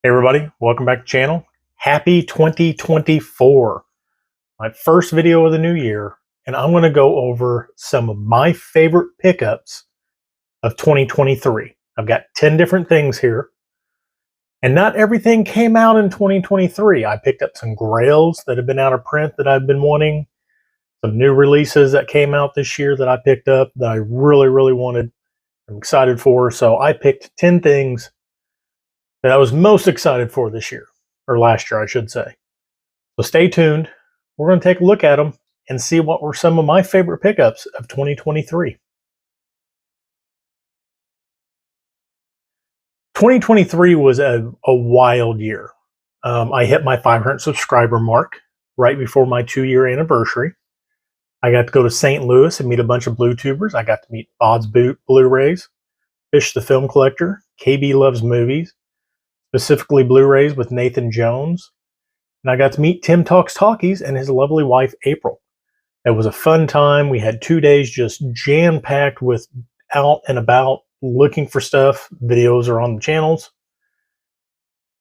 Hey everybody, welcome back to the channel. Happy 2024. My first video of the new year, and I'm going to go over some of my favorite pickups of 2023. I've got 10 different things here, and not everything came out in 2023. I picked up some grails that have been out of print that I've been wanting, some new releases that came out this year that I picked up that I really wanted. I'm excited for, so I picked 10 things that I was most excited for this year, or last year, I should say. So stay tuned. We're going to take a look at them and see what were some of my favorite pickups of 2023. 2023 was a wild year. I hit my 500 subscriber mark right before my 2-year anniversary. I got to go to St. Louis and meet a bunch of BlueTubers. I got to meet Bod's Blu-rays, Fish the Film Collector, KB Loves Movies, specifically Blu-rays with Nathan Jones. And I got to meet Tim Talks Talkies and his lovely wife, April. It was a fun time. We had 2 days just jam-packed with out and about looking for stuff. Videos are on the channels.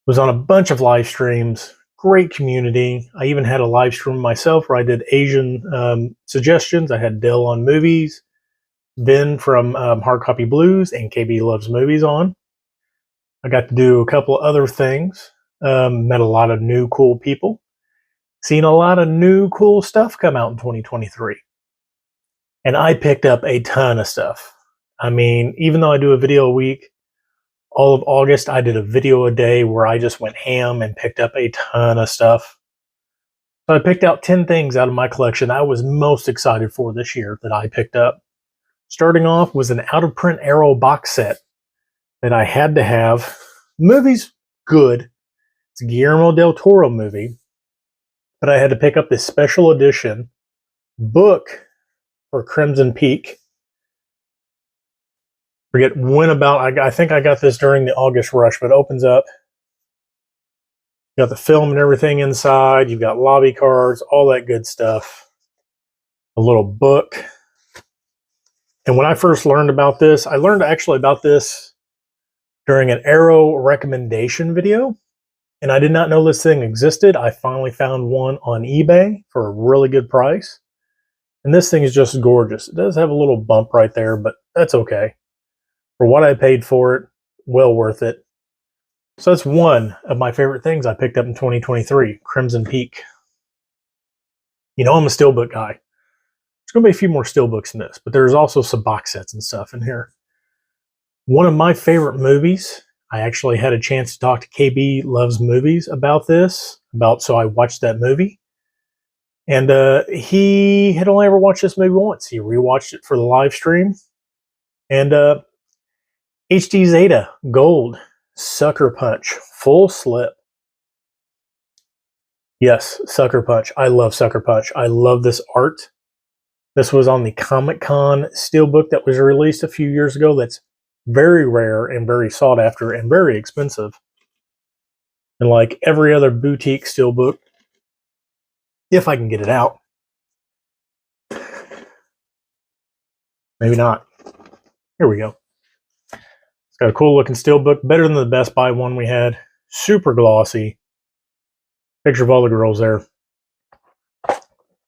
Was on a bunch of live streams. Great community. I even had a live stream myself where I did Asian suggestions. I had Dell on movies, Ben from Hard Copy Blues, and KB Loves Movies on. I got to do a couple of other things, met a lot of new cool people, seen a lot of new cool stuff come out in 2023. And I picked up a ton of stuff. I mean, even though I do a video a week, all of August I did a video a day where I just went ham and picked up a ton of stuff. So I picked out 10 things out of my collection I was most excited for this year that I picked up. Starting off was an out-of-print Arrow box set that I had to have. The movie's good. It's a Guillermo del Toro movie. But I had to pick up this special edition book for Crimson Peak. Forget when about, I think I got this during the August rush, but it opens up. You got the film and everything inside. You've got lobby cards, all that good stuff. A little book. And when I first learned about this, I learned actually about this during an Arrow recommendation video, and I did not know this thing existed. I finally found one on eBay for a really good price, and this thing is just gorgeous. It does have a little bump right there, but that's okay. For what I paid for it, well worth it. So that's one of my favorite things I picked up in 2023, Crimson Peak. You know I'm a steelbook guy. There's going to be a few more steelbooks in this, but there's also some box sets and stuff in here. One of my favorite movies, I actually had a chance to talk to KB Loves Movies about this, so I watched that movie. And he had only ever watched this movie once. He rewatched it for the live stream. And HD Zeta Gold Sucker Punch Full Slip. Yes, Sucker Punch. I love Sucker Punch. I love this art. This was on the Comic-Con steelbook that was released a few years ago. That's very rare and very sought after and very expensive. And like every other boutique steelbook, if I can get it out. Maybe not. Here we go. It's got a cool looking steelbook, better than the Best Buy one we had. Super glossy. Picture of all the girls there.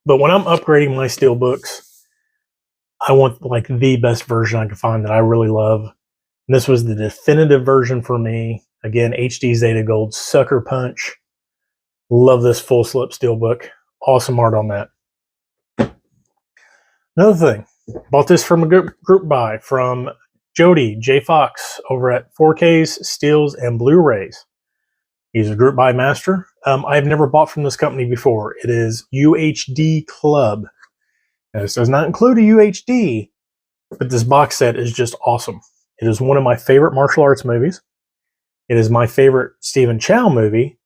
But when I'm upgrading my steelbooks, I want like the best version I can find that I really love. And this was the definitive version for me. Again, HD Zeta Gold Sucker Punch. Love this full slip steelbook. Awesome art on that. Another thing, bought this from a group buy from Jody J. Fox over at 4Ks, Steels, and Blu-rays. He's a group buy master. I've never bought from this company before. It is UHD Club. Now, this does not include a UHD, but this box set is just awesome. It is one of my favorite martial arts movies. It is my favorite Stephen Chow movie,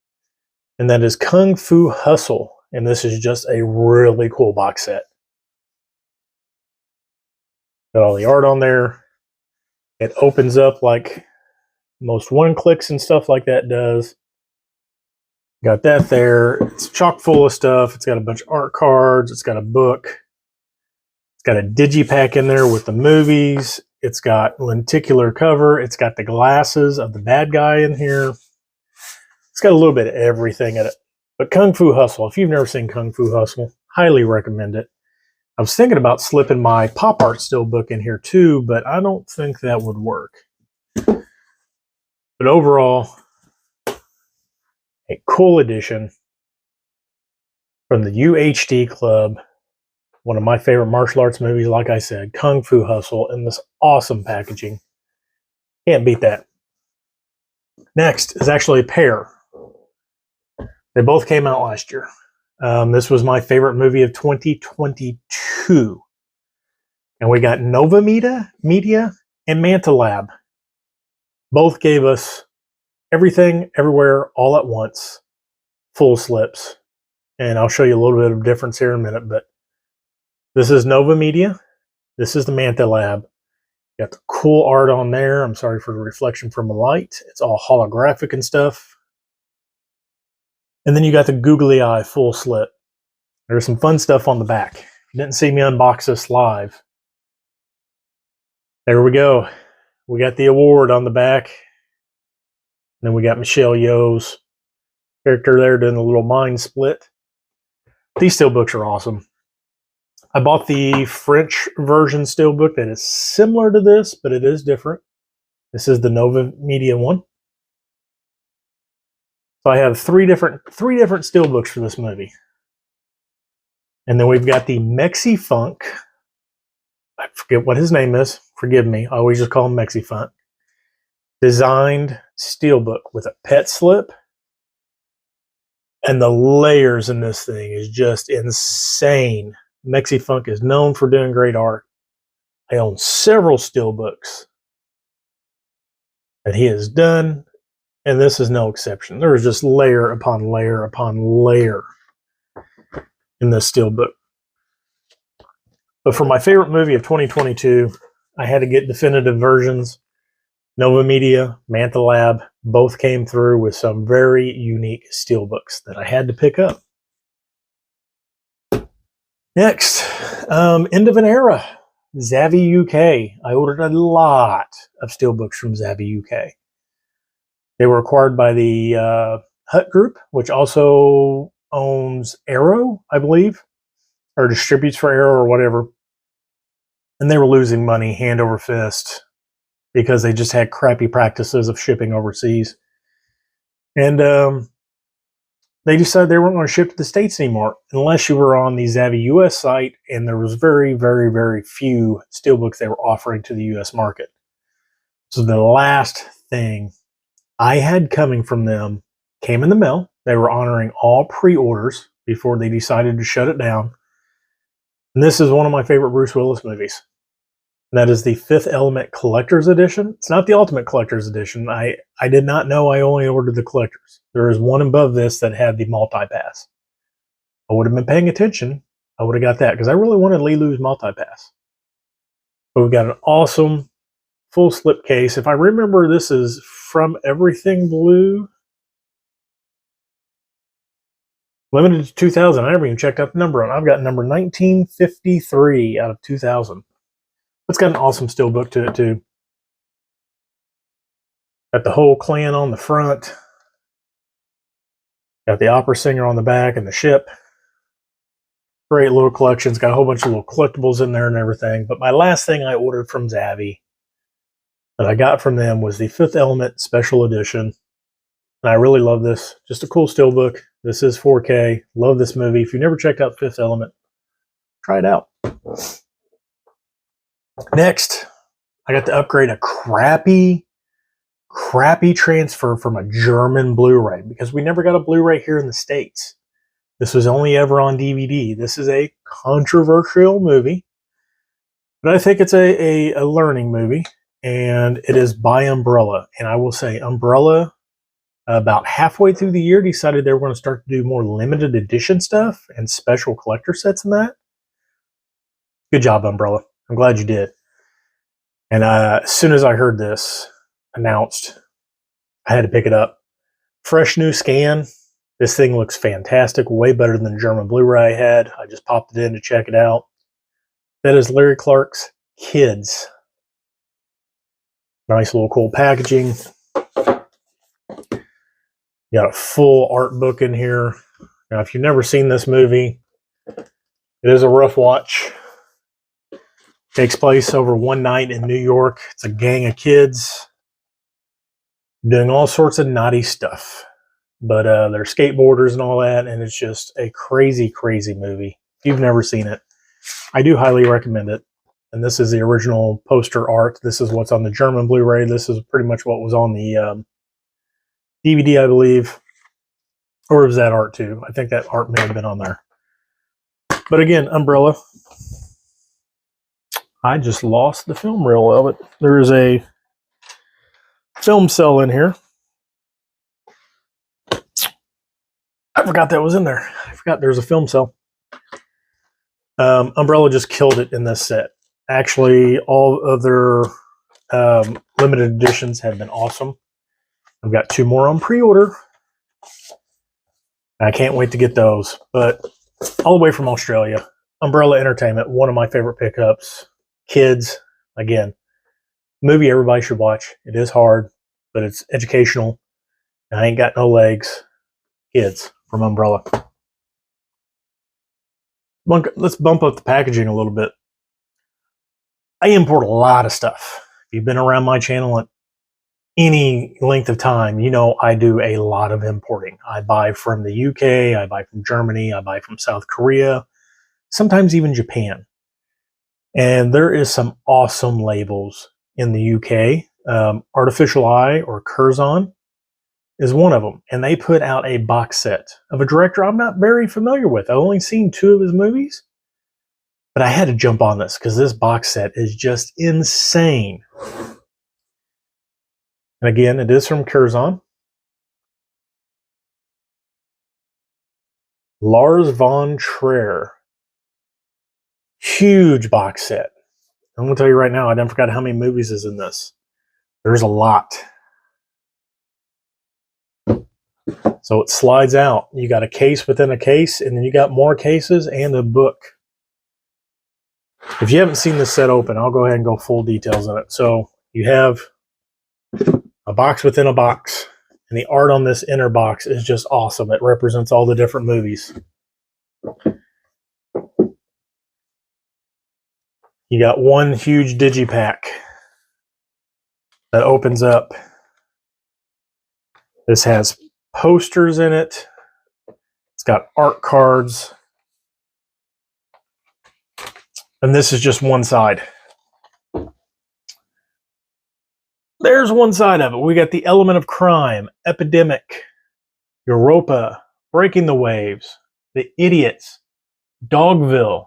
and that is Kung Fu Hustle. And this is just a really cool box set. Got all the art on there. It opens up like most one-clicks and stuff like that does. Got that there. It's chock full of stuff. It's got a bunch of art cards. It's got a book. It's got a digipack in there with the movies. It's got lenticular cover. It's got the glasses of the bad guy in here. It's got a little bit of everything in it. But Kung Fu Hustle, if you've never seen Kung Fu Hustle, highly recommend it. I was thinking about slipping my Pop Art Steelbook in here too, but I don't think that would work. But overall, a cool edition from the UHD Club. One of my favorite martial arts movies, like I said, Kung Fu Hustle, in this awesome packaging. Can't beat that. Next is actually a pair. They both came out last year. This was my favorite movie of 2022. And we got Nova Media and Manta Lab. Both gave us Everything, Everywhere, All at Once, full slips. And I'll show you a little bit of difference here in a minute, but this is Nova Media. This is the Manta Lab. Got the cool art on there. I'm sorry for the reflection from the light. It's all holographic and stuff. And then you got the Googly Eye full slip. There's some fun stuff on the back. If you didn't see me unbox this live, there we go. We got the award on the back. And then we got Michelle Yeoh's character there doing a little mind split. These steelbooks are awesome. I bought the French version steelbook that is similar to this, but it is different. This is the Nova Media one. So I have three different steelbooks for this movie. And then we've got the Mexi-Funk. I forget what his name is. Forgive me. I always just call him Mexi-Funk. Designed steelbook with a pet slip. And the layers in this thing is just insane. Mexi-Funk is known for doing great art. I own several steelbooks that he has done, and this is no exception. There is just layer upon layer upon layer in this steelbook. But for my favorite movie of 2022, I had to get definitive versions. Nova Media, Manta Lab, both came through with some very unique steelbooks that I had to pick up. Next, End of an Era, Zavvi UK. I ordered a lot of steelbooks from Zavvi UK. They were acquired by the Hut Group, which also owns Arrow, I believe, or distributes for Arrow or whatever. And they were losing money hand over fist because they just had crappy practices of shipping overseas. And they decided they weren't going to ship to the States anymore unless you were on the Zavvi US site, and there was very, very, very few steelbooks they were offering to the US market. So the last thing I had coming from them came in the mail. They were honoring all pre-orders before they decided to shut it down. And this is one of my favorite Bruce Willis movies. And that is the Fifth Element Collector's Edition. It's not the Ultimate Collector's Edition. I did not know I only ordered the Collector's. There is one above this that had the multi-pass. I would have been paying attention. I would have got that because I really wanted Leeloo's multi-pass. But we've got an awesome full slip case. If I remember, this is From Everything Blue. Limited to 2000. I never even checked out the number on it. I've got number 1953 out of 2000. It's got an awesome steelbook to it too. Got the whole clan on the front. Got the opera singer on the back and the ship. Great little collections. Got a whole bunch of little collectibles in there and everything. But my last thing I ordered from Zavvi that I got from them was the Fifth Element Special Edition. And I really love this. Just a cool steelbook. This is 4K. Love this movie. If you've never checked out Fifth Element, try it out. Next, I got to upgrade a crappy transfer from a German Blu-ray because we never got a Blu-ray here in the States. This was only ever on DVD. This is a controversial movie, but I think it's a learning movie, and it is by Umbrella. And I will say Umbrella, about halfway through the year, decided they were going to start to do more limited edition stuff and special collector sets and that. Good job, Umbrella. I'm glad you did. And as soon as I heard this announced, I had to pick it up. Fresh new scan. This thing looks fantastic. Way better than the German Blu-ray I had. I just popped it in to check it out. That is Larry Clark's Kids. Nice little cool packaging. You got a full art book in here. Now, if you've never seen this movie, it is a rough watch. Takes place over one night in New York. It's a gang of kids doing all sorts of naughty stuff. But they're skateboarders and all that, and it's just a crazy, crazy movie. If you've never seen it, I do highly recommend it. And this is the original poster art. This is what's on the German Blu-ray. This is pretty much what was on the DVD, I believe. Or was that art too? I think that art may have been on there. But again, Umbrella. I just lost the film reel of it. There is a film cell in here. I forgot that was in there. I forgot there's a film cell. Umbrella just killed it in this set. Actually, all of their limited editions have been awesome. I've got 2 more on pre-order. I can't wait to get those. But all the way from Australia, Umbrella Entertainment, one of my favorite pickups. Kids, again, movie everybody should watch. It is hard, but it's educational. I ain't got no legs. Kids from Umbrella. Let's bump up the packaging a little bit. I import a lot of stuff. If you've been around my channel at any length of time, you know I do a lot of importing. I buy from the UK, I buy from Germany, I buy from South Korea, sometimes even Japan. And there is some awesome labels in the UK. Artificial Eye or Curzon is one of them. And they put out a box set of a director I'm not very familiar with. I've only seen 2 of his movies. But I had to jump on this because this box set is just insane. And again, it is from Curzon. Lars von Trier. Huge box set. I'm going to tell you right now, I done forgot how many movies is in this. There's a lot. So it slides out. You got a case within a case, and then you got more cases and a book. If you haven't seen this set open, I'll go ahead and go full details on it. So you have a box within a box, and the art on this inner box is just awesome. It represents all the different movies. You got one huge digipack that opens up. This has posters in it. It's got art cards. And this is just one side. There's one side of it. We got the Element of Crime, Epidemic, Europa, Breaking the Waves, The Idiots, Dogville,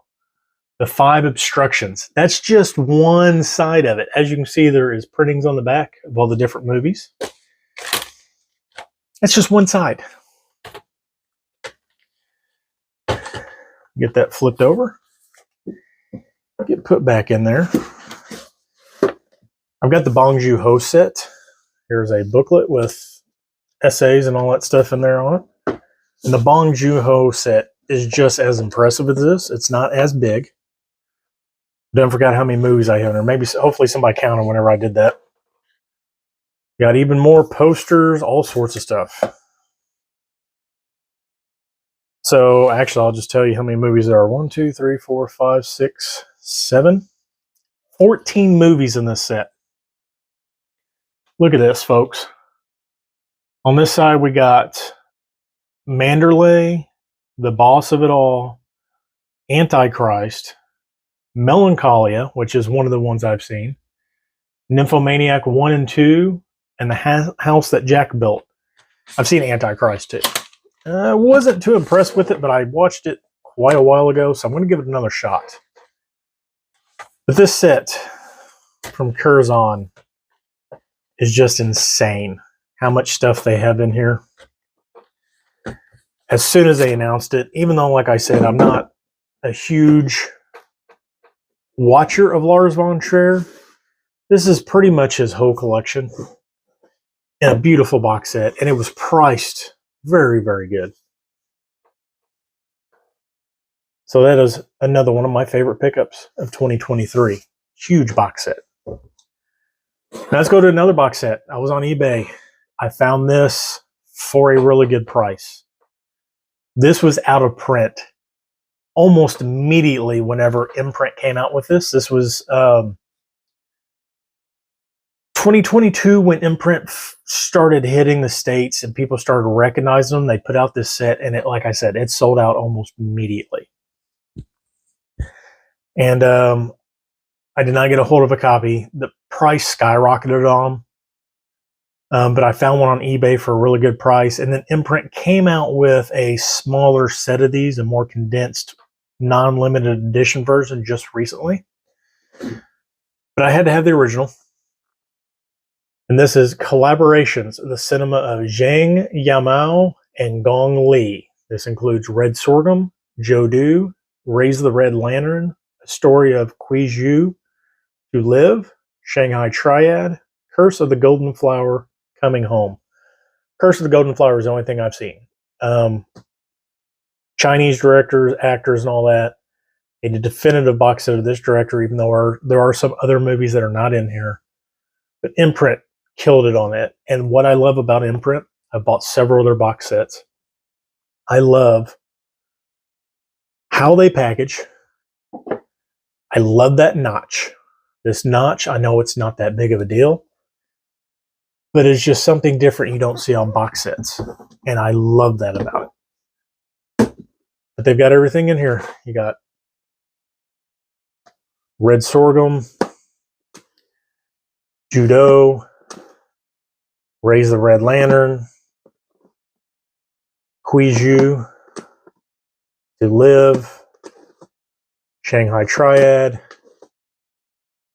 The 5 Obstructions. That's just one side of it. As you can see, there is printings on the back of all the different movies. That's just one side. Get that flipped over. Get put back in there. I've got the Bong Joon-ho set. Here's a booklet with essays and all that stuff in there on it. And the Bong Joon-ho set is just as impressive as this. It's not as big. Don't forget how many movies I have in there. Maybe, hopefully somebody counted whenever I did that. Got even more posters, all sorts of stuff. So actually, I'll just tell you how many movies there are. 1, 2, 3, 4, 5, 6, 7. 14 movies in this set. Look at this, folks. On this side, we got Manderley, The Boss of It All, Antichrist, Melancholia, which is one of the ones I've seen, Nymphomaniac 1 and 2, and The House That Jack Built. I've seen Antichrist too. I wasn't too impressed with it, but I watched it quite a while ago, so I'm going to give it another shot. But this set from Curzon is just insane. How much stuff they have in here. As soon as they announced it, even though, like I said, I'm not a huge watcher of Lars von Trier, this is pretty much his whole collection in a beautiful box set, and it was priced very, very good. So that is another one of my favorite pickups of 2023. Huge box set. Now let's go to another box set. I was on eBay. I found this for a really good price. This was out of print almost immediately whenever Imprint came out with this. This was 2022 when Imprint started hitting the States and people started recognizing them. They put out this set, and it, like I said, it sold out almost immediately. And I did not get a hold of a copy. The price skyrocketed on them. But I found one on eBay for a really good price. And then Imprint came out with a smaller set of these, a more condensed, non-limited edition version just recently. But I had to have the original. And this is Collaborations, the cinema of Zhang Yimou and Gong Li. This includes Red Sorghum, Jodu, Raise the Red Lantern, A Story of Kuizhu, To Live, Shanghai Triad, Curse of the Golden Flower, Coming Home. Curse of the Golden Flower is the only thing I've seen. Chinese directors, actors, and all that. A definitive box set of this director, even though there are some other movies that are not in here. But Imprint killed it on it. And what I love about Imprint, I've bought several of their box sets. I love how they package. I love that notch. This notch, I know it's not that big of a deal, but it's just something different you don't see on box sets. And I love that about it. But they've got everything in here. You got Red Sorghum, Judo, Raise the Red Lantern, Kuizhu, To Live, Shanghai Triad,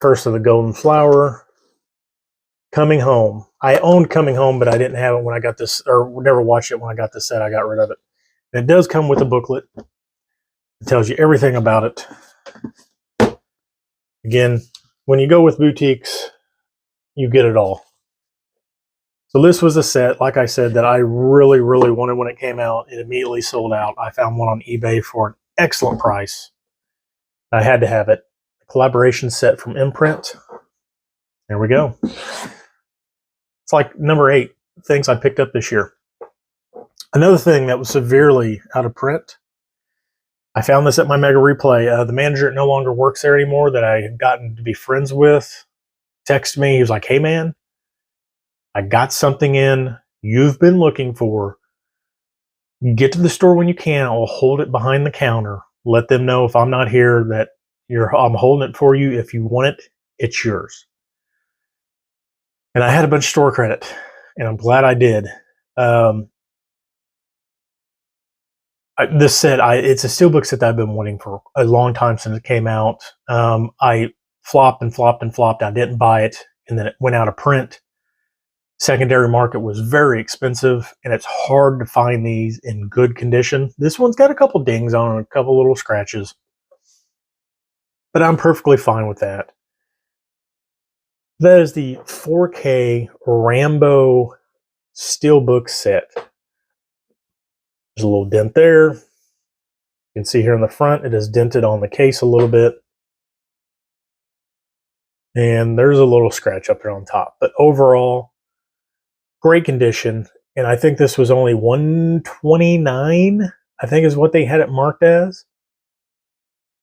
Curse of the Golden Flower, Coming Home. I owned Coming Home, but I didn't have it when I got this, or never watched it when I got this set. I got rid of it. And it does come with a booklet. It tells you everything about it. Again, when you go with boutiques, you get it all. So this was a set, like I said, that I really, really wanted when it came out. It immediately sold out. I found one on eBay for an excellent price. I had to have it. A collaboration set from Imprint. There we go. It's like number 8 things I picked up this year. Another thing that was severely out of print, I found this at my Mega Replay. The manager no longer works there anymore that I had gotten to be friends with texted me. He was like, "Hey man, I got something in you've been looking for. Get to the store when you can. I'll hold it behind the counter. Let them know if I'm not here that I'm holding it for you. If you want it, it's yours." And I had a bunch of store credit, and I'm glad I did. This set, it's a steelbook set that I've been wanting for a long time since it came out. I flopped and flopped and flopped. I didn't buy it, and then it went out of print. Secondary market was very expensive, and it's hard to find these in good condition. This one's got a couple dings on it, a couple little scratches, but I'm perfectly fine with that. That is the 4K Rambo steelbook set. There's a little dent there. You can see here in the front, it is dented on the case a little bit. And there's a little scratch up there on top. But overall, great condition. And I think this was only $129, I think is what they had it marked as.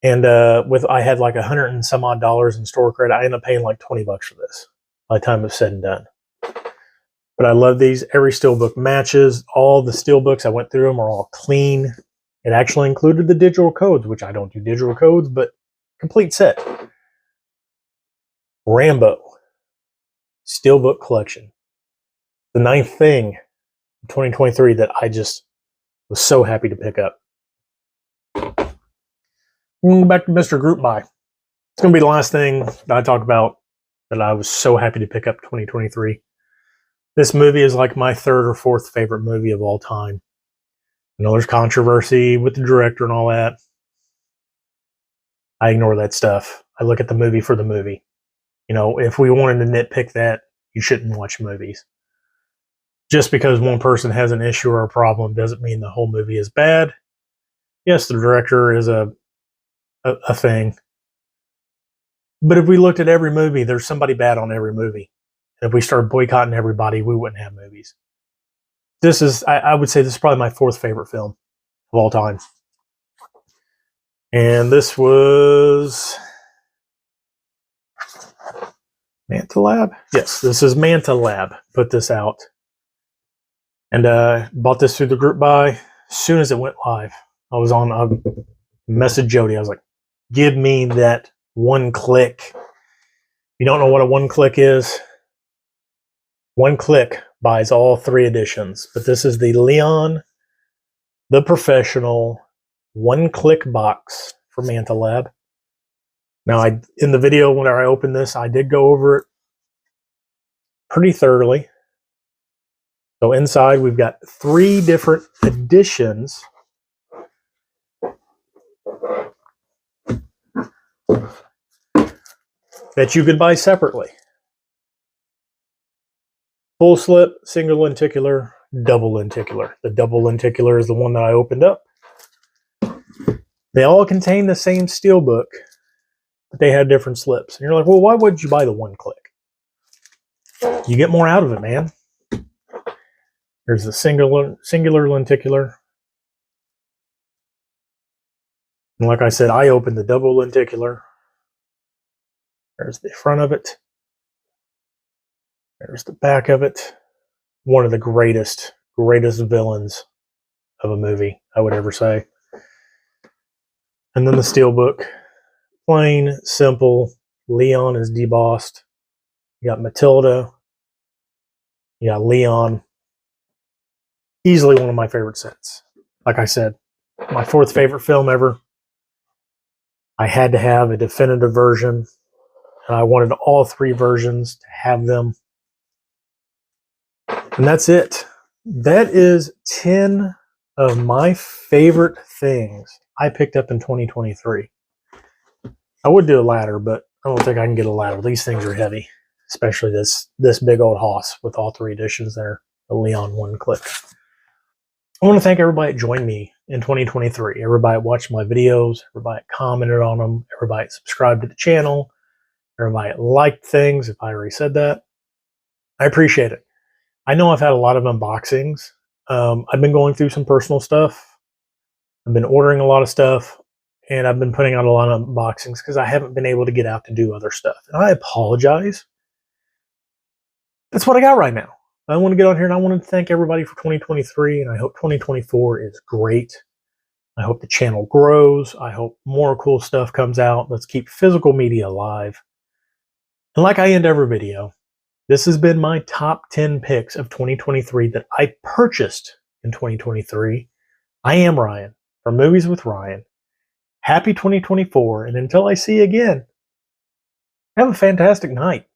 And I had like $100 and some odd in store credit. I ended up paying like $20 for this by the time it was said and done. But I love these. Every steelbook matches. All the steelbooks, I went through them, are all clean. It actually included the digital codes, which I don't do digital codes, but complete set. Rambo steelbook collection. The 9th thing in 2023 that I just was so happy to pick up. Back to Mr. Group Buy. It's going to be the last thing that I talk about that I was so happy to pick up 2023. This movie is like my 3rd or 4th favorite movie of all time. I know there's controversy with the director and all that. I ignore that stuff. I look at the movie for the movie. You know, if we wanted to nitpick that, you shouldn't watch movies. Just because one person has an issue or a problem doesn't mean the whole movie is bad. Yes, the director is a thing. But if we looked at every movie, there's somebody bad on every movie. And if we started boycotting everybody, we wouldn't have movies. this is, I would say this is probably my fourth favorite film of all time. And this was Manta Lab? Yes, this is Manta Lab. Put this out. And bought this through the group buy. As soon as it went live, I messaged Jody. I was like, give me that one click. If you don't know what a one click is, one click buys all 3 editions. But this is the Leon the Professional one click box for Manta Lab. Now, in the video when I opened this, I did go over it pretty thoroughly. So inside, we've got 3 different editions that you could buy separately. Full slip, single lenticular, double lenticular. The double lenticular is the one that I opened up. They all contain the same steelbook, but they had different slips. And you're like, well, why would you buy the one click? You get more out of it, man. There's the singular lenticular. And like I said, I opened the double lenticular. There's the front of it. There's the back of it. One of the greatest villains of a movie, I would ever say. And then the steelbook. Plain, simple. Leon is debossed. You got Matilda. You got Leon. Easily one of my favorite sets. Like I said, my 4th favorite film ever. I had to have a definitive version. And I wanted all 3 versions to have them. And that's it. That is 10 of my favorite things I picked up in 2023. I would do a ladder, but I don't think I can get a ladder. These things are heavy, especially this big old hoss with all 3 editions there. The Leon one click. I want to thank everybody that joined me in 2023. Everybody that watched my videos, everybody that commented on them, everybody that subscribed to the channel, everybody that liked things, if I already said that. I appreciate it. I know I've had a lot of unboxings. I've been going through some personal stuff. I've been ordering a lot of stuff, and I've been putting out a lot of unboxings because I haven't been able to get out to do other stuff. And I apologize. That's what I got right now. I want to get on here and I want to thank everybody for 2023, and I hope 2024 is great. I hope the channel grows. I hope more cool stuff comes out. Let's keep physical media alive. And like I end every video, this has been my top 10 picks of 2023 that I purchased in 2023. I am Ryan from Movies with Ryan. Happy 2024, and until I see you again, have a fantastic night.